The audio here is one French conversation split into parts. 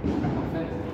Parfait.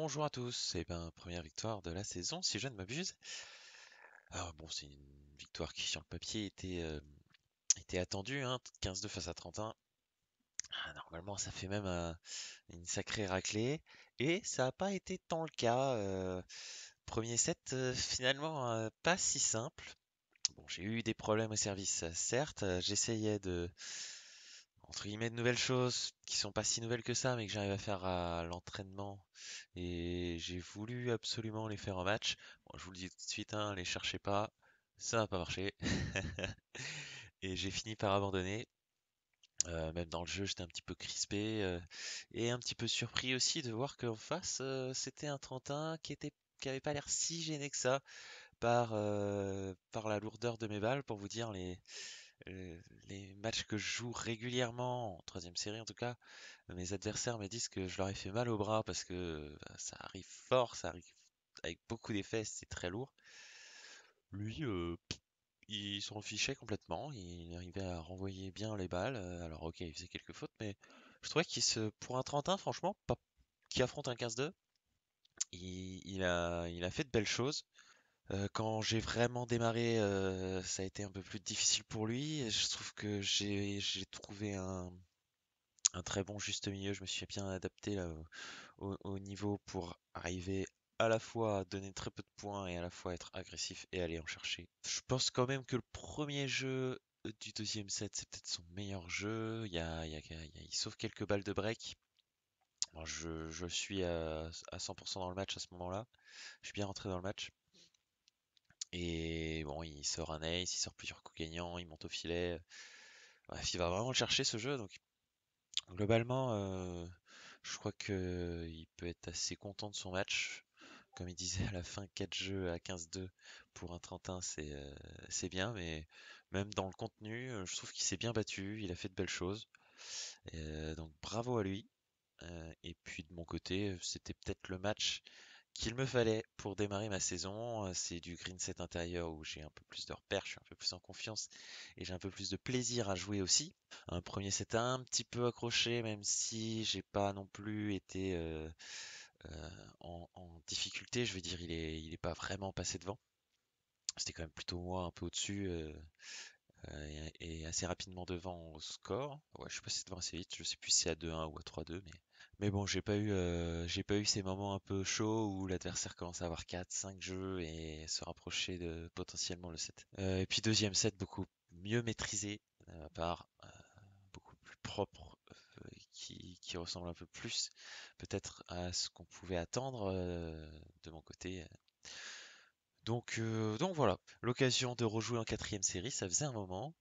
Bonjour à tous, première victoire de la saison si je ne m'abuse. Alors bon, c'est une victoire qui sur le papier était attendue, hein, 15-2 face à 31. Normalement ça fait même une sacrée raclée, et ça n'a pas été tant le cas. Premier set finalement pas si simple. Bon, j'ai eu des problèmes au service, certes, j'essayais de entre guillemets de nouvelles choses qui sont pas si nouvelles que ça, mais que j'arrive à faire à l'entraînement, et j'ai voulu absolument les faire en match. Bon, je vous le dis tout de suite, hein, les cherchez pas, ça n'a pas marché. Et j'ai fini par abandonner. Même dans le jeu, j'étais un petit peu crispé, et un petit peu surpris aussi de voir qu'en face, c'était un Trentin qui avait pas l'air si gêné que ça par la lourdeur de mes balles. Pour vous dire, euh, les matchs que je joue régulièrement, en troisième série en tout cas, mes adversaires me disent que je leur ai fait mal au bras parce que ça arrive fort, ça arrive avec beaucoup d'effets, c'est très lourd. Lui, il s'en fichait complètement, il arrivait à renvoyer bien les balles. Alors ok, il faisait quelques fautes, mais je trouvais pour un Trentin, franchement, pas, qui affronte un 15-2, il a fait de belles choses. Quand j'ai vraiment démarré, ça a été un peu plus difficile pour lui. Et je trouve que j'ai trouvé un très bon juste milieu. Je me suis bien adapté là, au niveau pour arriver à la fois à donner très peu de points et à la fois être agressif et aller en chercher. Je pense quand même que le premier jeu du deuxième set, c'est peut-être son meilleur jeu. Il sauve quelques balles de break. Moi, je suis à 100% dans le match à ce moment-là. Je suis bien rentré dans le match. Et bon, il sort un ace, il sort plusieurs coups gagnants, il monte au filet. Bref, il va vraiment le chercher ce jeu. Donc globalement, je crois que il peut être assez content de son match. Comme il disait à la fin, 4 jeux à 15-2 pour un Trentin, c'est bien, mais même dans le contenu, je trouve qu'il s'est bien battu, il a fait de belles choses. Donc bravo à lui. Et puis de mon côté, c'était peut-être le match qu'il me fallait pour démarrer ma saison. C'est du green set intérieur où j'ai un peu plus de repères, je suis un peu plus en confiance et j'ai un peu plus de plaisir à jouer aussi. Un premier set un petit peu accroché, même si j'ai pas non plus été en difficulté. Je veux dire, il est pas vraiment passé devant. C'était quand même plutôt moi un peu au-dessus, et assez rapidement devant au score. Ouais, je suis passé devant assez vite. Je sais plus si c'est à 2-1 ou à 3-2, mais bon, j'ai pas eu ces moments un peu chauds où l'adversaire commence à avoir 4, 5 jeux et se rapprocher de potentiellement le set. Et puis deuxième set beaucoup mieux maîtrisé de ma part, beaucoup plus propre, qui ressemble un peu plus peut-être à ce qu'on pouvait attendre de mon côté. Donc voilà, l'occasion de rejouer en quatrième série, ça faisait un moment.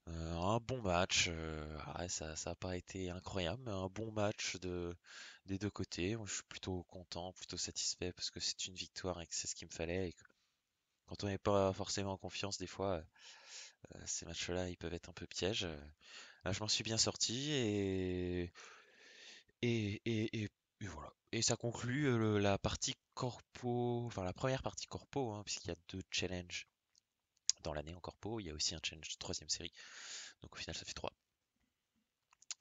Un bon match, ouais, ça a pas été incroyable, mais un bon match des deux côtés. Moi, je suis plutôt content, plutôt satisfait parce que c'est une victoire et que c'est ce qu'il me fallait. Et que quand on n'est pas forcément en confiance, des fois, ces matchs-là, ils peuvent être un peu pièges. Là, je m'en suis bien sorti, et voilà. Et ça conclut la partie corpo, enfin la première partie corpo, hein, puisqu'il y a deux challenges dans l'année en corpo. Il y a aussi un challenge de troisième série. Donc au final, ça fait trois.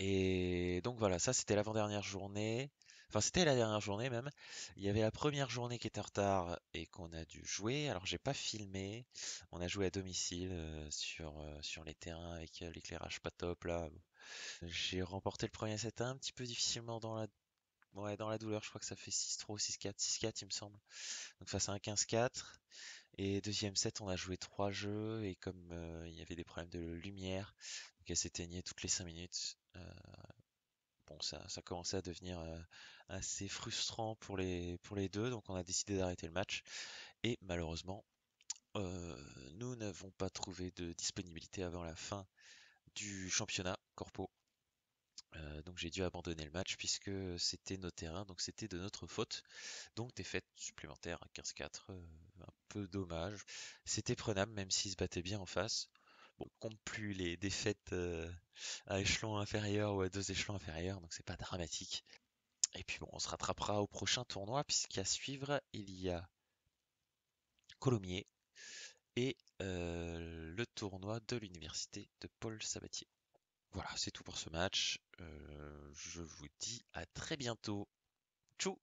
Et donc voilà, ça c'était l'avant-dernière journée. Enfin, c'était la dernière journée même. Il y avait la première journée qui était en retard et qu'on a dû jouer. Alors, j'ai pas filmé. On a joué à domicile sur les terrains avec l'éclairage pas top là. J'ai remporté le premier set un petit peu difficilement ouais, dans la douleur. Je crois que ça fait 6-3 6-4, 6-4 il me semble. Donc face à un 15-4. Et deuxième set, on a joué trois jeux et comme il y avait des problèmes de lumière, donc elle s'éteignait toutes les 5 minutes. Bon, ça commençait à devenir assez frustrant pour les deux, donc on a décidé d'arrêter le match. Et malheureusement, nous n'avons pas trouvé de disponibilité avant la fin du championnat corpo. Donc j'ai dû abandonner le match puisque c'était nos terrains, donc c'était de notre faute. Donc défaite supplémentaire à 15-4, un peu dommage. C'était prenable même s'ils se battaient bien en face. Bon, on compte plus les défaites à échelon inférieur ou à deux échelons inférieurs, donc c'est pas dramatique. Et puis bon, on se rattrapera au prochain tournoi, puisqu'à suivre, il y a Colomiers et le tournoi de l'université de Paul Sabatier. Voilà, c'est tout pour ce match. Je vous dis à très bientôt. Tchou!